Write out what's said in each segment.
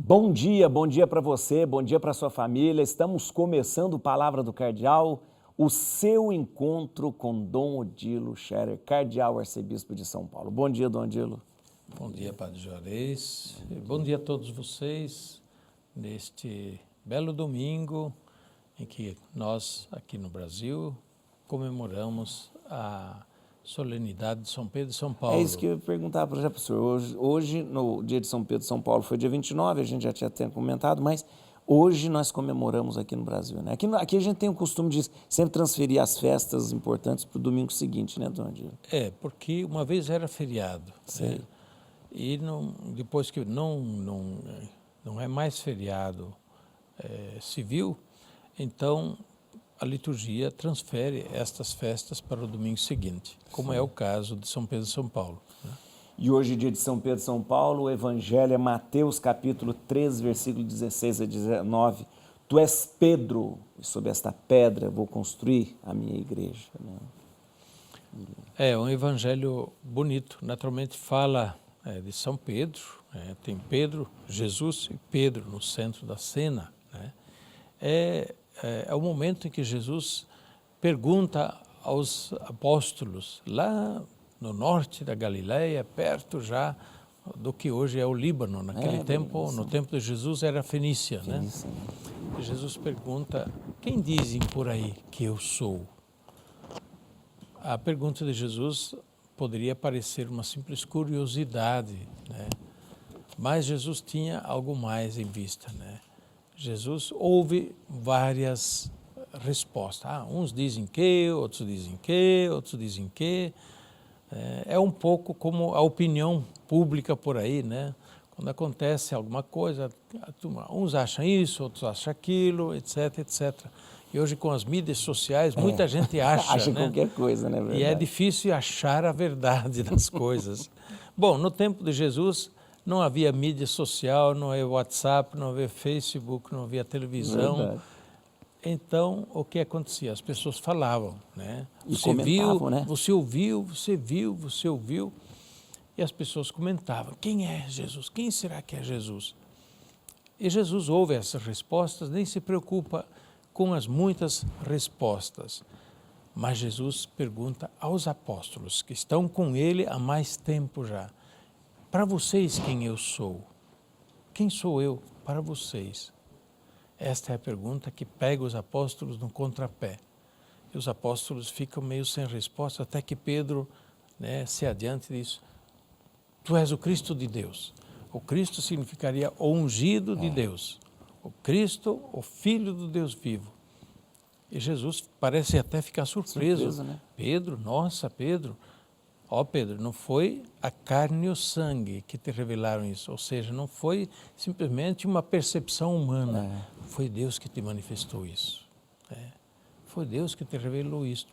Bom dia para você, bom dia para sua família. Estamos começando Palavra do Cardeal, o seu encontro com Dom Odilo Scherer, Cardeal Arcebispo de São Paulo. Bom dia, Dom Odilo. Bom dia, Padre Juarez. Bom dia a todos vocês neste belo domingo em que nós, aqui no Brasil, comemoramos a solenidade de São Pedro e São Paulo. É isso que eu ia perguntar para o senhor. Hoje, no dia de São Pedro e São Paulo, foi dia 29, a gente já tinha até comentado, mas hoje nós comemoramos aqui no Brasil, né? Aqui a gente tem o costume de sempre transferir as festas importantes para o domingo seguinte, né, Dom Odilo? É, porque uma vez era feriado. Sei. Né? E depois que não é mais feriado civil, então a liturgia transfere estas festas para o domingo seguinte, como é o caso de São Pedro e São Paulo. Né? E hoje, dia de São Pedro e São Paulo, o Evangelho é Mateus, capítulo 13, versículo 16 a 19. Tu és Pedro, e sobre esta pedra vou construir a minha igreja. Né? É um evangelho bonito, naturalmente fala de São Pedro, tem Pedro, Jesus e Pedro no centro da cena. Né? É o momento em que Jesus pergunta aos apóstolos, lá no norte da Galileia, perto já do que hoje é o Líbano. Naquele tempo, no tempo de Jesus, era Fenícia. Fenícia, né? né? E Jesus pergunta, quem dizem por aí que eu sou? A pergunta de Jesus poderia parecer uma simples curiosidade, né? Mas Jesus tinha algo mais em vista, né? Jesus ouve várias respostas. Uns dizem que, outros dizem que, outros dizem que. É um pouco como a opinião pública por aí, né? Quando acontece alguma coisa, uns acham isso, outros acham aquilo, etc, etc. E hoje com as mídias sociais, muita gente acha, Acha né? qualquer coisa, né? E é difícil achar a verdade das coisas. Bom, no tempo de Jesus não havia mídia social, não havia WhatsApp, não havia Facebook, não havia televisão. Verdade. Então, o que acontecia? As pessoas falavam, né? E Você comentavam, viu, né? você ouviu, você viu, você ouviu. E as pessoas comentavam, quem é Jesus? Quem será que é Jesus? E Jesus ouve essas respostas, nem se preocupa com as muitas respostas. Mas Jesus pergunta aos apóstolos, que estão com ele há mais tempo já, para vocês quem eu sou? Quem sou eu para vocês? Esta é a pergunta que pega os apóstolos no contrapé. E os apóstolos ficam meio sem resposta, até que Pedro, né, se adianta e diz, tu és o Cristo de Deus. O Cristo significaria o ungido de Deus. O Cristo, o Filho do Deus vivo. E Jesus parece até ficar surpreso. Né? Pedro, nossa, Pedro. Pedro, não foi a carne e o sangue que te revelaram isso. Ou seja, não foi simplesmente uma percepção humana. Foi Deus que te manifestou isso. Foi Deus que te revelou isso.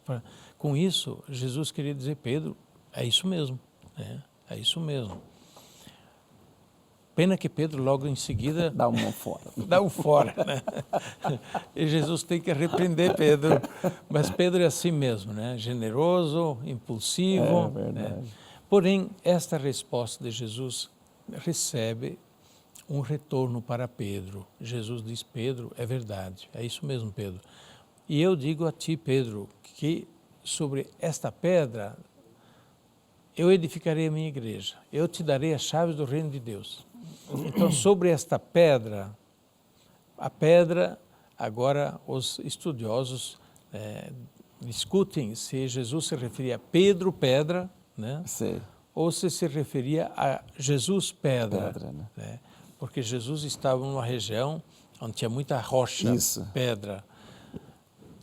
Com isso, Jesus queria dizer, Pedro, é isso mesmo. É isso mesmo. Pena que Pedro logo em seguida... Dá um fora. Dá um fora, né? E Jesus tem que repreender Pedro. Mas Pedro é assim mesmo, né? Generoso, impulsivo. É verdade. Né? Porém, esta resposta de Jesus recebe um retorno para Pedro. Jesus diz, Pedro, é verdade, é isso mesmo, Pedro. E eu digo a ti, Pedro, que sobre esta pedra eu edificarei a minha igreja. Eu te darei as chaves do reino de Deus. Então, sobre esta pedra, a pedra, agora os estudiosos discutem se Jesus se referia a Pedro, pedra, né? Sei. Ou se referia a Jesus, pedra. Né? Porque Jesus estava numa região onde tinha muita rocha, pedra.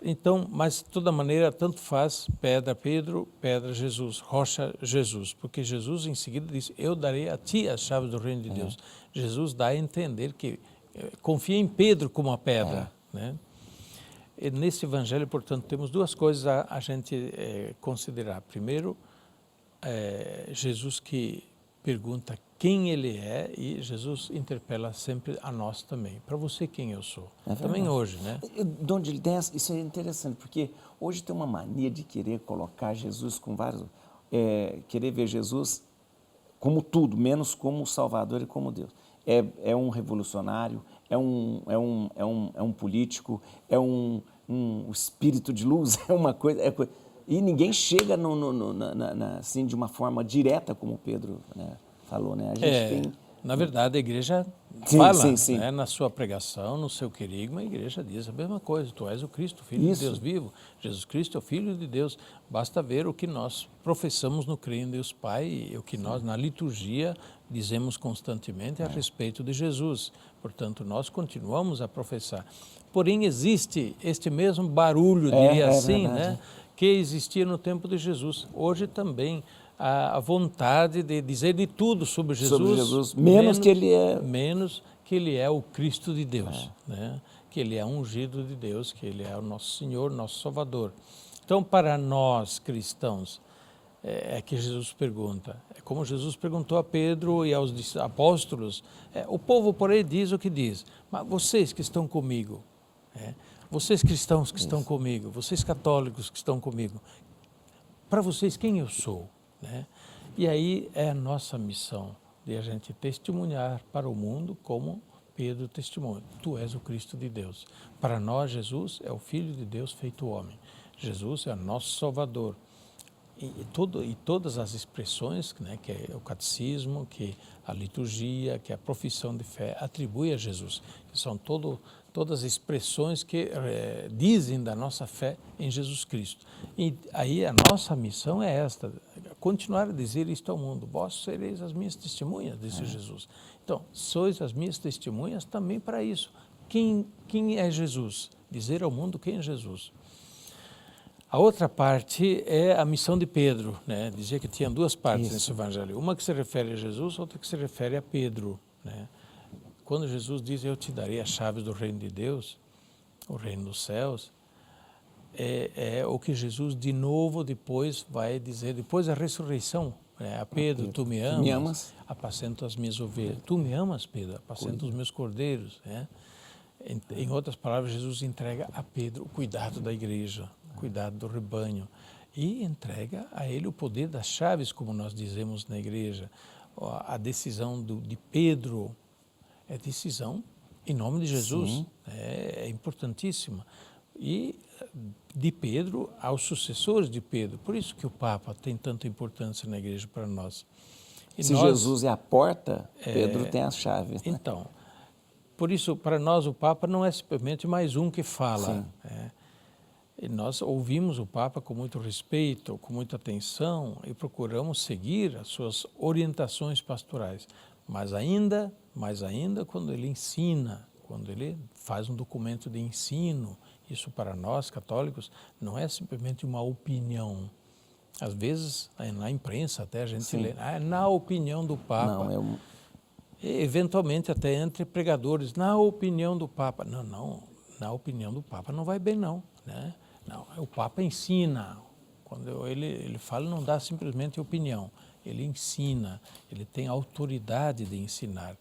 Então, mas de toda maneira, tanto faz, pedra Pedro, pedra Jesus, rocha Jesus, porque Jesus em seguida disse, eu darei a ti as chaves do reino de Deus. Jesus dá a entender que confia em Pedro como a pedra. Né? E nesse evangelho, portanto, temos duas coisas a gente considerar. Primeiro, Jesus que pergunta quem ele é e Jesus interpela sempre a nós também. Para você, quem eu sou? Também hoje, né? Dom Odilo, isso é interessante, porque hoje tem uma mania de querer colocar Jesus com vários... querer ver Jesus como tudo, menos como Salvador e como Deus. é um revolucionário, é um político, é um espírito de luz, é uma coisa... E ninguém chega assim, de uma forma direta, como o Pedro, né, falou, né? A gente tem... Na verdade, a igreja Sim, fala, sim. né, na sua pregação, no seu querigma, a igreja diz a mesma coisa. Tu és o Cristo, Filho de Deus vivo. Jesus Cristo é o Filho de Deus. Basta ver o que nós professamos no Creio em Deus Pai e o que nós, na liturgia, dizemos constantemente a respeito de Jesus. Portanto, nós continuamos a professar. Porém, existe este mesmo barulho, diria assim, né, que existia no tempo de Jesus. Hoje também a vontade de dizer de tudo sobre Jesus, menos que ele é o Cristo de Deus, né? Que ele é ungido de Deus, que ele é o nosso Senhor, nosso Salvador. Então, para nós cristãos, é que Jesus pergunta, é como Jesus perguntou a Pedro e aos apóstolos, o povo, porém, diz o que diz, mas vocês que estão comigo, vocês cristãos que estão comigo, vocês católicos que estão comigo, para vocês quem eu sou? Né? E aí é a nossa missão de a gente testemunhar para o mundo como Pedro testemunha. Tu és o Cristo de Deus. Para nós, Jesus é o Filho de Deus feito homem. Jesus é o nosso Salvador. E todas as expressões, né, que é o catecismo, que a liturgia, que a profissão de fé atribui a Jesus, que são todas as expressões que dizem da nossa fé em Jesus Cristo. E aí a nossa missão é esta, continuar a dizer isto ao mundo. Vós sereis as minhas testemunhas, disse Jesus. Então, sois as minhas testemunhas também para isso. Quem é Jesus? Dizer ao mundo quem é Jesus. A outra parte é a missão de Pedro, né? Dizia que tinha duas partes nesse evangelho. Uma que se refere a Jesus, outra que se refere a Pedro, né? Quando Jesus diz, eu te darei as chaves do reino de Deus, o reino dos céus, é o que Jesus de novo depois vai dizer, depois da ressurreição, a Pedro, tu me amas, apacenta as minhas ovelhas. Tu me amas, Pedro, apacenta os meus cordeiros. Né? Em outras palavras, Jesus entrega a Pedro o cuidado da igreja, o cuidado do rebanho, e entrega a ele o poder das chaves, como nós dizemos na igreja. A decisão de Pedro é decisão em nome de Jesus, é importantíssima. E de Pedro aos sucessores de Pedro. Por isso que o Papa tem tanta importância na igreja para nós. E se Jesus é a porta, Pedro tem as chaves. Né? Então, por isso, para nós, o Papa não é simplesmente mais um que fala. E nós ouvimos o Papa com muito respeito, com muita atenção e procuramos seguir as suas orientações pastorais. Mas ainda quando ele ensina, quando ele faz um documento de ensino, isso para nós católicos não é simplesmente uma opinião. Às vezes, na imprensa até a gente lê, na opinião do Papa. Não, eventualmente até entre pregadores, na opinião do Papa. Não, na opinião do Papa não vai bem não. Né? Não, o Papa ensina. Quando ele fala, não dá simplesmente opinião. Ele ensina, ele tem autoridade de ensinar.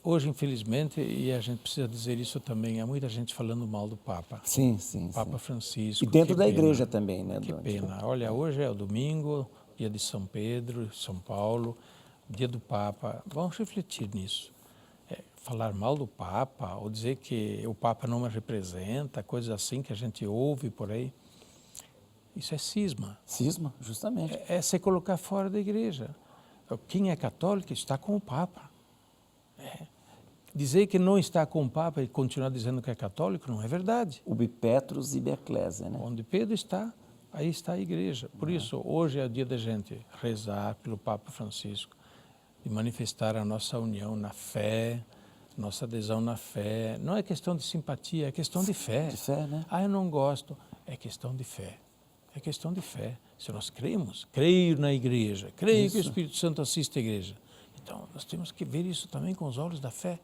Hoje, infelizmente, e a gente precisa dizer isso também, há muita gente falando mal do Papa. Sim. Papa Francisco. E dentro da igreja também, né? Que pena. Olha, hoje é o domingo, dia de São Pedro, São Paulo, dia do Papa. Vamos refletir nisso. Falar mal do Papa, ou dizer que o Papa não me representa, coisas assim que a gente ouve por aí. Isso é cisma. Cisma, justamente. É se colocar fora da igreja. Quem é católico está com o Papa. Dizer que não está com o Papa e continuar dizendo que é católico não é verdade. Ubi Petrus ibi ecclesia, né? Onde Pedro está, aí está a igreja. Por isso, hoje é o dia da gente rezar pelo Papa Francisco, de manifestar a nossa união na fé, nossa adesão na fé. Não é questão de simpatia, é questão de fé. De fé, né? Eu não gosto. É questão de fé. É questão de fé. Se nós cremos, creio na igreja, creio que o Espírito Santo assiste a igreja. Então, nós temos que ver isso também com os olhos da fé.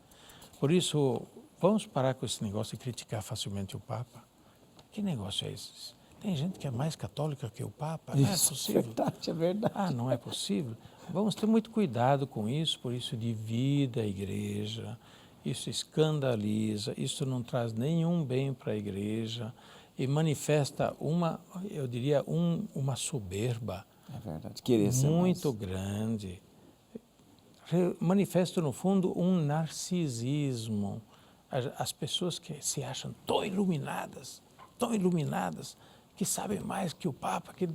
Por isso, vamos parar com esse negócio de criticar facilmente o Papa. Que negócio é esse? Tem gente que é mais católica que o Papa? Não é possível. É verdade. Não é possível. Vamos ter muito cuidado com isso, por isso divide a igreja, isso escandaliza, isso não traz nenhum bem para a igreja e manifesta uma soberba é verdade. Querer ser muito grande. manifesta no fundo um narcisismo. As pessoas que se acham tão iluminadas, que sabem mais que o Papa, que,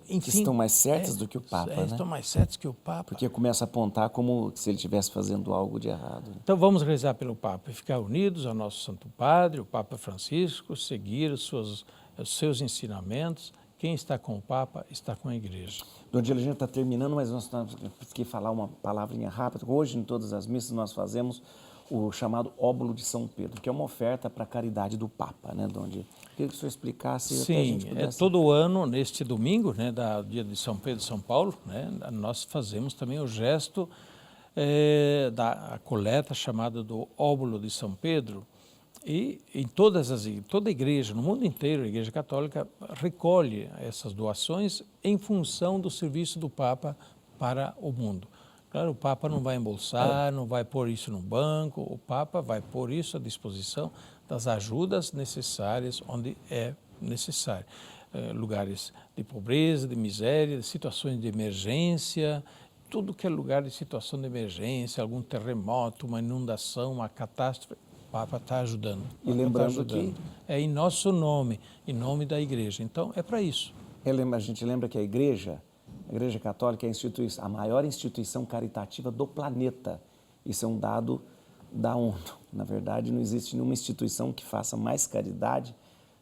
enfim, que estão mais certas do que o Papa, né? Estão mais certas que o Papa. Porque começa a apontar como se ele estivesse fazendo algo de errado. Então vamos rezar pelo Papa e ficar unidos ao nosso Santo Padre, o Papa Francisco, seguir os seus ensinamentos. Quem está com o Papa está com a Igreja. Dom Diego, a gente está terminando, mas nós temos que falar uma palavrinha rápida. Hoje, em todas as missas, nós fazemos o chamado óbolo de São Pedro, que é uma oferta para a caridade do Papa, né, Dom Diego? Queria que o senhor explicasse. Sim, até a gente pudesse... todo ano, neste domingo, né, dia de São Pedro e São Paulo, né, nós fazemos também o gesto da coleta chamada do óbolo de São Pedro. E em toda a igreja, no mundo inteiro, a Igreja Católica recolhe essas doações em função do serviço do Papa para o mundo. Claro, o Papa não vai embolsar, não vai pôr isso no banco, o Papa vai pôr isso à disposição das ajudas necessárias onde é necessário. Lugares de pobreza, de miséria, de situações de emergência, tudo que é lugar de situação de emergência, algum terremoto, uma inundação, uma catástrofe, o Papa está ajudando. E lembrando que... É em nosso nome, em nome da Igreja. Então, é para isso. A gente lembra que a Igreja Católica é a maior instituição caritativa do planeta. Isso é um dado da ONU. Na verdade, não existe nenhuma instituição que faça mais caridade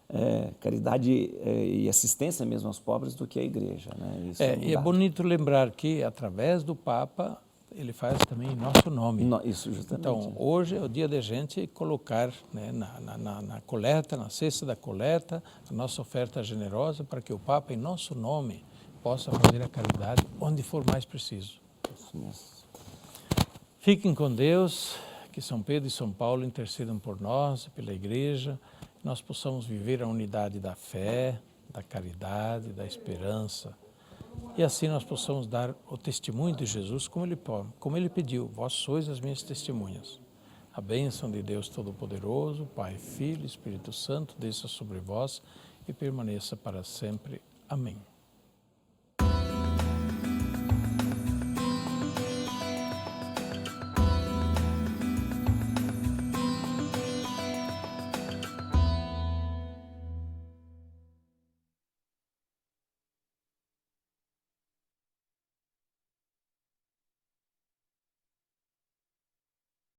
e assistência mesmo aos pobres do que a Igreja, né? Isso e é bonito lembrar que, através do Papa, ele faz também em nosso nome. Isso, justamente. Então, hoje é o dia da gente colocar, né, na coleta, na cesta da coleta, a nossa oferta generosa para que o Papa, em nosso nome, possa fazer a caridade onde for mais preciso. Isso mesmo. Fiquem com Deus, que São Pedro e São Paulo intercedam por nós, pela Igreja, que nós possamos viver a unidade da fé, da caridade, da esperança. E assim nós possamos dar o testemunho de Jesus como ele pediu, vós sois as minhas testemunhas. A bênção de Deus Todo-Poderoso, Pai, Filho e Espírito Santo, desça sobre vós e permaneça para sempre. Amém.